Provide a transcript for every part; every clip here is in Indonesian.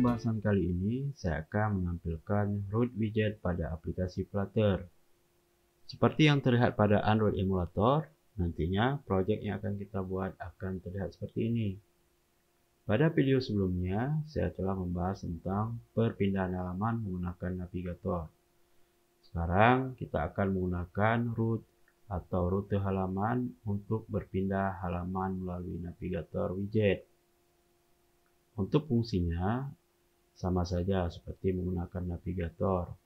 pembahasan kali ini, saya akan menampilkan root widget pada aplikasi Flutter. Seperti yang terlihat pada Android emulator, nantinya proyek yang akan kita buat akan terlihat seperti ini. Pada video sebelumnya, saya telah membahas tentang perpindahan halaman menggunakan navigator. Sekarang kita akan menggunakan root atau rute halaman untuk berpindah halaman melalui navigator widget. Untuk fungsinya, sama saja seperti menggunakan navigator.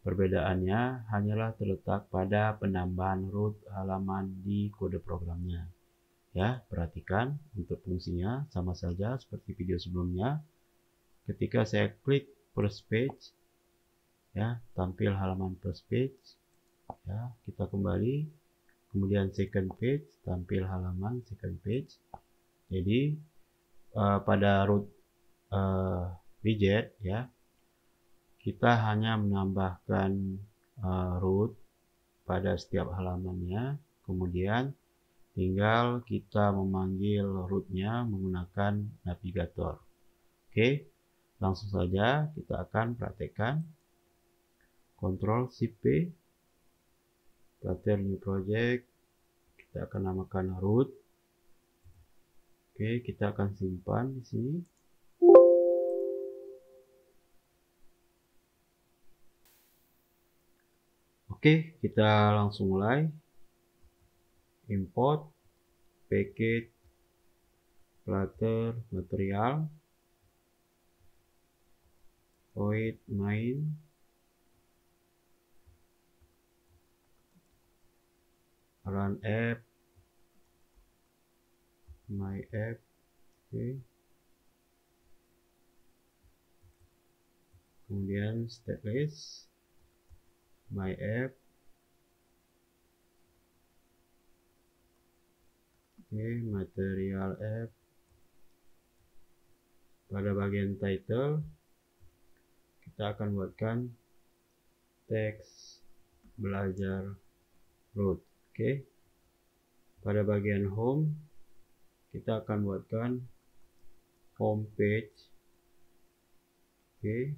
Perbedaannya hanyalah terletak pada penambahan root halaman di kode programnya. Ya, perhatikan untuk fungsinya sama saja seperti video sebelumnya. Ketika saya klik first page, ya, tampil halaman first page. Ya, kita kembali. Kemudian second page, tampil halaman second page. Jadi pada root widget, ya, kita hanya menambahkan root pada setiap halamannya, kemudian tinggal kita memanggil rootnya menggunakan navigator. Oke, langsung saja kita akan praktekkan. Ctrl Shift P, Flutter New Project, kita akan namakan root. Oke, kita akan simpan di sini. Oke, kita langsung mulai. Import package Flutter material void main run app my app. Oke. Kemudian stateless my app. Oke, material app. Pada bagian title kita akan buatkan teks belajar root. Oke. Pada bagian home kita akan buatkan home page. Oke.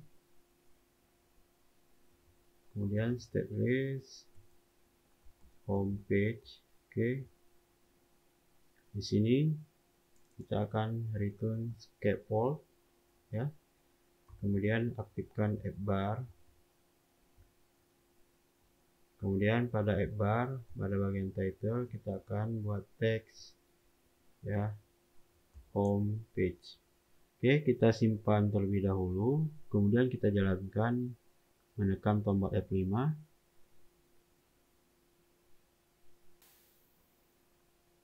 Kemudian stateless home page. Oke. Di sini kita akan return scaffold, ya. Kemudian aktifkan app bar. Kemudian pada app bar, pada bagian title kita akan buat teks, ya, home page. Oke, kita simpan terlebih dahulu. Kemudian kita jalankan menekan tombol F5.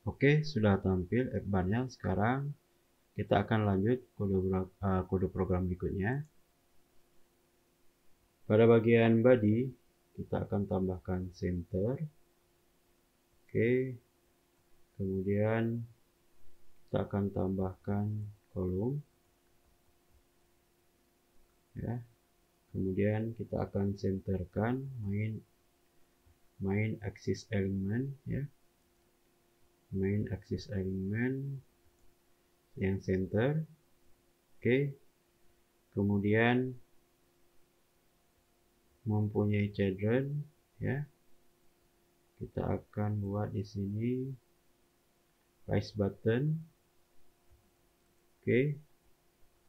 Oke, sudah tampil app bar-nya. Sekarang kita akan lanjut kode program berikutnya. Pada bagian body kita akan tambahkan center. Oke. Kemudian kita akan tambahkan kolom. Ya. Kemudian kita akan centerkan main axis element, ya. Main axis element yang center. Oke. Kemudian mempunyai children, ya. Kita akan buat di sini rise button. Oke.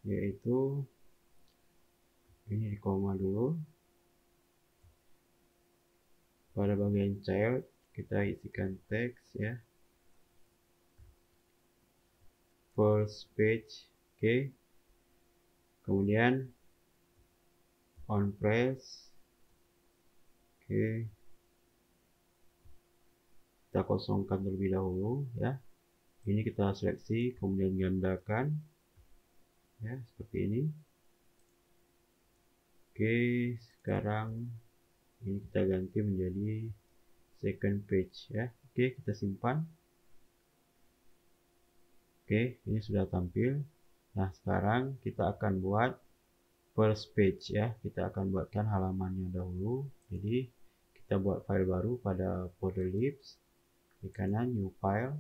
Yaitu ini di koma dulu. Pada bagian child kita isikan teks, ya. First page. Oke. Kemudian on press. Oke. Kita kosongkan terlebih dahulu, ya. Ini kita seleksi, kemudian gandakan, ya, seperti ini. Oke, sekarang ini kita ganti menjadi second page, ya. Oke, kita simpan. Oke, ini sudah tampil. Nah, sekarang kita akan buat first page, ya. Kita akan buatkan halamannya dahulu. Jadi kita buat file baru pada folder libs. Di kanan new file.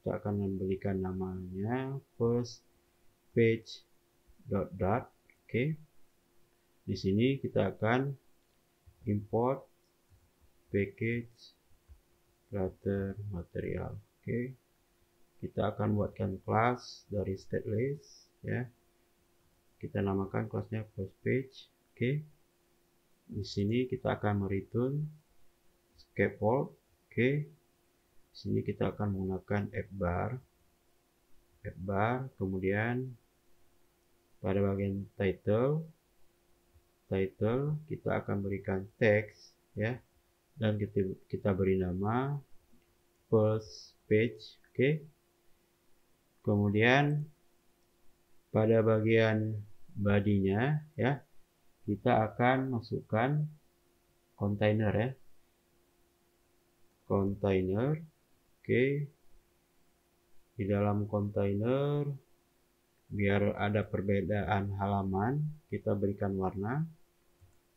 Kita akan memberikan namanya first page dot. Oke. Di sini kita akan import package Flutter material. Oke. Kita akan buatkan kelas dari stateless ya. Kita namakan kelasnya post page. Oke. Di sini kita akan mereturn scaffold. Oke. Di sini kita akan menggunakan app bar, kemudian pada bagian title kita akan berikan teks ya, dan kita beri nama first page. Oke. Kemudian pada bagian bodinya ya, kita akan masukkan container ya, container. Oke. Di dalam container, biar ada perbedaan halaman, kita berikan warna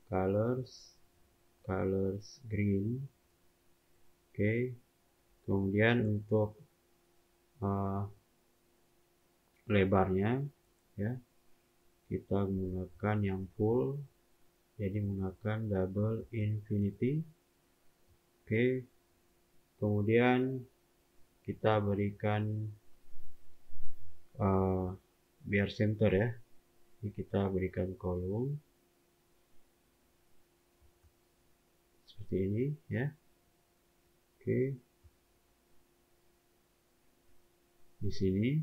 colors green. Oke. Kemudian untuk lebarnya ya, kita menggunakan yang full, jadi menggunakan double infinity. Oke. Kemudian kita berikan biar center ya, ini kita berikan kolom seperti ini ya. Oke. Di sini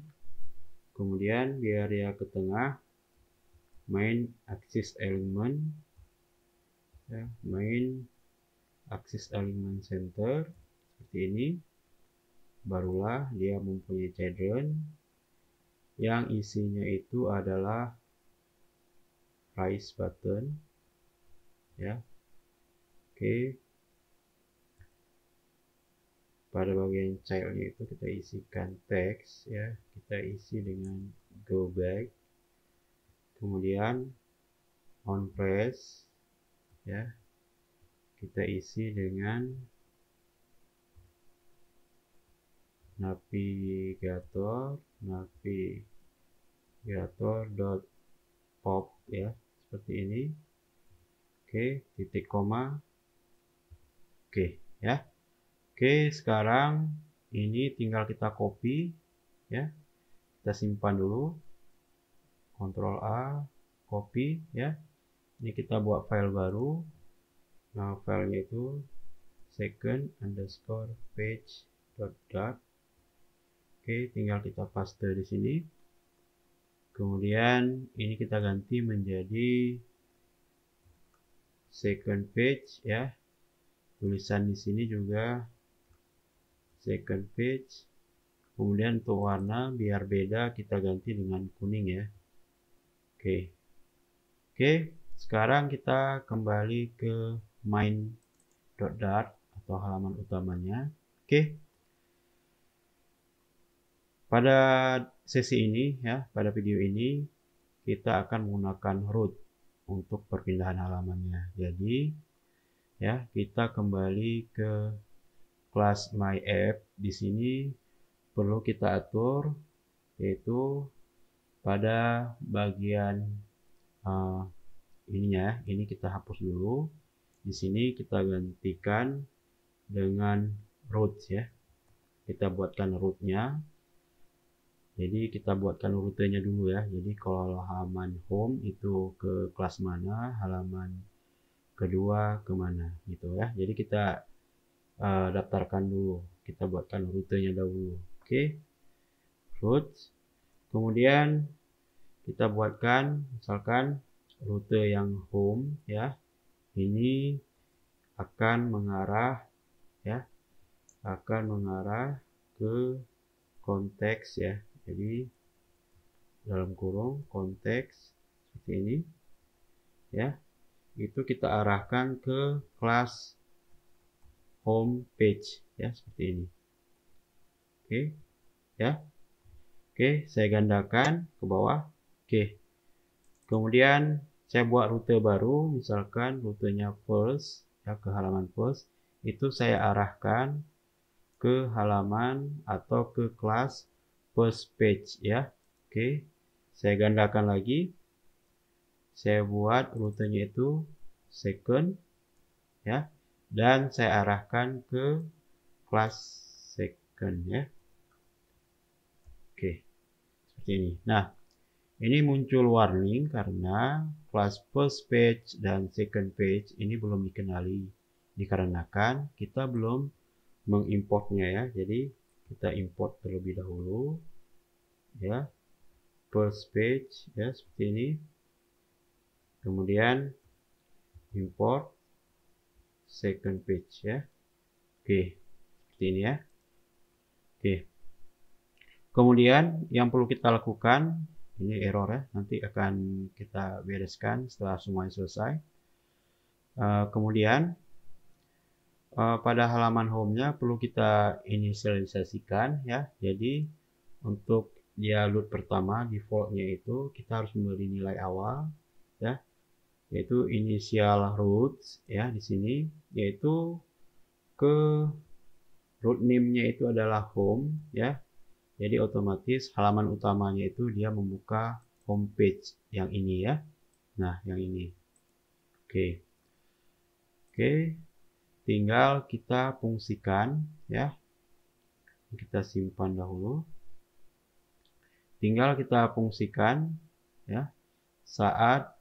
kemudian biar dia ke tengah, main axis element ya, main axis element center seperti ini. Barulah dia mempunyai children yang isinya itu adalah raise button ya. Oke. Pada bagian childnya itu kita isikan teks ya, kita isi dengan go back, kemudian on press ya, kita isi dengan navigator dot pop ya, seperti ini. Oke, titik koma. Oke ya. Oke, sekarang ini tinggal kita copy ya. Kita simpan dulu. Ctrl A, copy ya. Ini kita buat file baru. Nah, filenya itu second_page.dart. Oke, tinggal kita paste di sini. Kemudian ini kita ganti menjadi second page ya. Tulisan di sini juga second page. Kemudian untuk warna biar beda kita ganti dengan kuning ya. Oke, sekarang kita kembali ke main.dart atau halaman utamanya. Oke. Pada sesi ini ya, pada video ini kita akan menggunakan root untuk perpindahan halamannya. Jadi ya, kita kembali ke kelas myApp. Di sini perlu kita atur, yaitu pada bagian ininya, ini kita hapus dulu. Di sini kita gantikan dengan root ya. Kita buatkan rootnya. Jadi kita buatkan rutenya dulu ya. Jadi kalau halaman home itu ke kelas mana, halaman kedua kemana gitu ya. Jadi kita daftarkan dulu, kita buatkan rutenya dahulu. Oke. Root. Kemudian kita buatkan misalkan rute yang home ya. Ini akan mengarah ya, akan mengarah ke konteks ya. Jadi dalam kurung konteks seperti ini ya. Itu kita arahkan ke kelas home page ya, seperti ini. Oke ya. Oke, saya gandakan ke bawah. Oke. Kemudian saya buat rute baru, misalkan rutenya first ya, ke halaman first. Itu saya arahkan ke halaman atau ke kelas first page ya. Oke. Saya gandakan lagi. saya buat rutenya itu second, ya, dan saya arahkan ke kelas second, ya. Oke, seperti ini. Nah, ini muncul warning karena kelas first page dan second page ini belum dikenali, dikarenakan kita belum mengimportnya, ya. Jadi kita import terlebih dahulu, ya, first page, ya, seperti ini. Kemudian import second page, ya. Oke, seperti ini, ya. Oke. Kemudian yang perlu kita lakukan, ini error, ya, nanti akan kita bereskan setelah semuanya selesai. Kemudian pada halaman home-nya perlu kita inisialisasikan, ya. Jadi untuk dia load pertama, default-nya itu kita harus memberi nilai awal, ya, yaitu initial roots, ya, di sini, yaitu ke root name-nya itu adalah home, ya. Jadi otomatis halaman utamanya itu dia membuka home page yang ini, ya. Nah, yang ini. Oke. Oke. Tinggal kita fungsikan, ya. Kita simpan dahulu. Tinggal kita fungsikan, ya, saat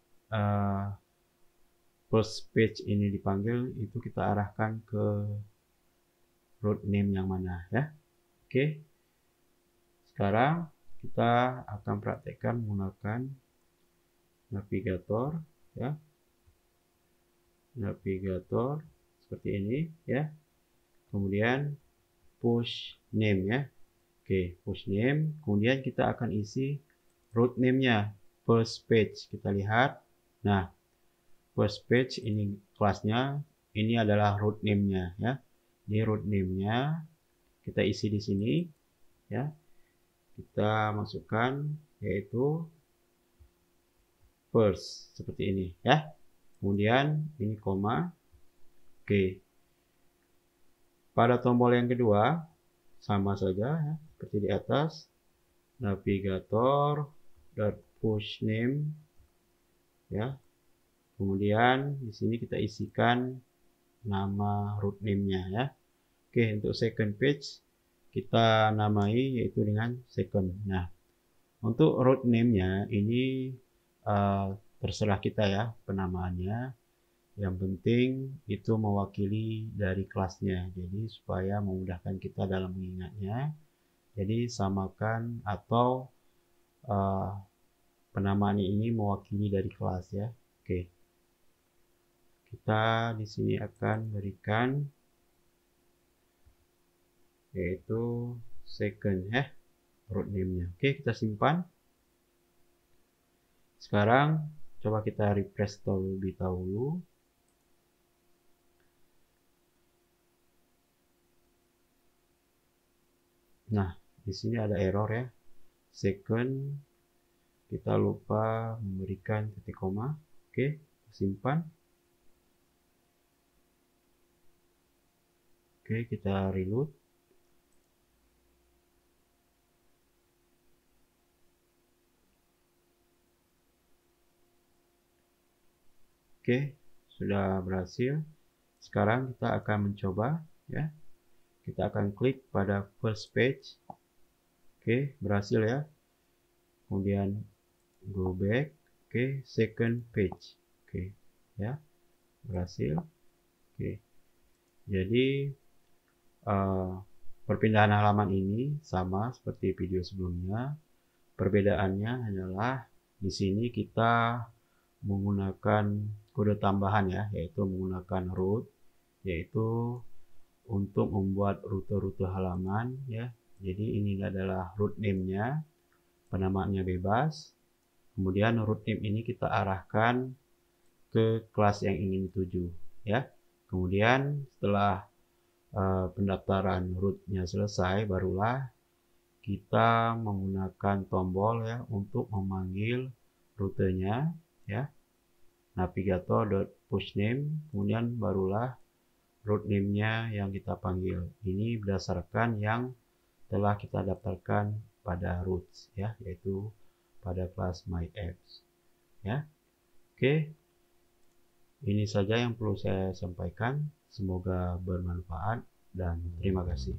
first page ini dipanggil, itu kita arahkan ke root name yang mana, ya. Oke. Sekarang kita akan praktekkan menggunakan navigator, ya. Navigator seperti ini, ya. Kemudian push name, ya. Oke, push name. Kemudian kita akan isi root name-nya first page. Kita lihat. Nah, first page ini kelasnya, ini adalah root name-nya, ya. Ini root name-nya kita isi di sini, ya. Kita masukkan yaitu first seperti ini, ya. Kemudian ini koma. Oke. Pada tombol yang kedua sama saja, ya, seperti di atas. Navigator push name, ya. Kemudian di sini kita isikan nama root name-nya, ya. Oke, untuk second page kita namai yaitu dengan second. Nah, untuk root name-nya ini terserah kita, ya, penamaannya. Yang penting itu mewakili dari kelasnya. Jadi supaya memudahkan kita dalam mengingatnya. Jadi samakan atau penamaan ini mewakili dari kelas, ya. Oke. Kita di sini akan berikan yaitu second, ya, root name-nya. Oke, kita simpan. Sekarang coba kita refresh terlebih dahulu. Nah, di sini ada error, ya. Second, kita lupa memberikan titik koma. Oke, simpan. Oke, kita reload. Oke, sudah berhasil. Sekarang kita akan mencoba, ya. Kita akan klik pada first page. Oke, berhasil, ya. Kemudian go back. Oke, second page. Oke, ya, berhasil. Oke, jadi perpindahan halaman ini sama seperti video sebelumnya. Perbedaannya hanyalah di sini kita menggunakan kode tambahan, ya, yaitu menggunakan root, yaitu untuk membuat rute-rute halaman, ya. Jadi ini adalah root name-nya, penamaannya bebas. Kemudian root name ini kita arahkan ke kelas yang ingin dituju, ya. Kemudian setelah pendaftaran root-nya selesai, barulah kita menggunakan tombol, ya, untuk memanggil rutenya, ya. Navigator.pushName, kemudian barulah root name-nya yang kita panggil. Ini berdasarkan yang telah kita daftarkan pada roots, ya, yaitu pada kelas myapps, ya. Oke, ini saja yang perlu saya sampaikan. Semoga bermanfaat dan terima kasih.